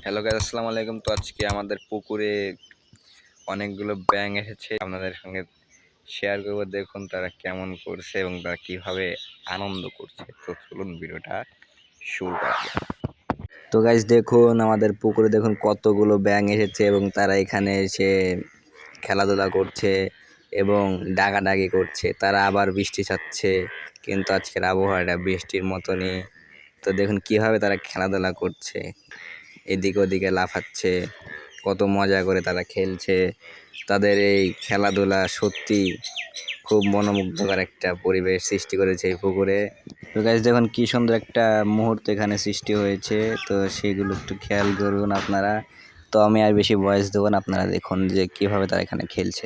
Hello guys, আসসালামু আলাইকুম। তো আজকে আমাদের পুকুরে অনেকগুলো ব্যাঙ এসেছে, আপনাদের সঙ্গে শেয়ার করব। দেখুন তারা কেমন করছে এবং তারা কিভাবে আনন্দ করছে। তো চলুন ভিডিওটা শুরু করা যাক। তো গাইস দেখুন, আমাদের পুকুরে দেখুন কতগুলো ব্যাঙ এসেছে এবং তারা এখানে এসে খেলাধুলা করছে এবং ডাকাডাকি করছে। তারা আবার বৃষ্টি চাচ্ছে, কিন্তু আজকের আবহাওয়াটা বৃষ্টির মতনই। তো দেখুন কিভাবে তারা খেলাধুলা করছে, এদিক ওদিকে লাফাচ্ছে, কত মজা করে তারা খেলছে। তাদের এই খেলাধুলা সত্যি খুব মনোমুগ্ধকর একটা পরিবেশ সৃষ্টি করেছে এই পুকুরে। তো গাইস দেখুন কি সুন্দর একটা মুহূর্ত এখানে সৃষ্টি হয়েছে, তো সেগুলো একটু খেয়াল করুন আপনারা। তো আমি আর বেশি ভয়েস দেবো না, আপনারা দেখুন যে কিভাবে তারা এখানে খেলছে।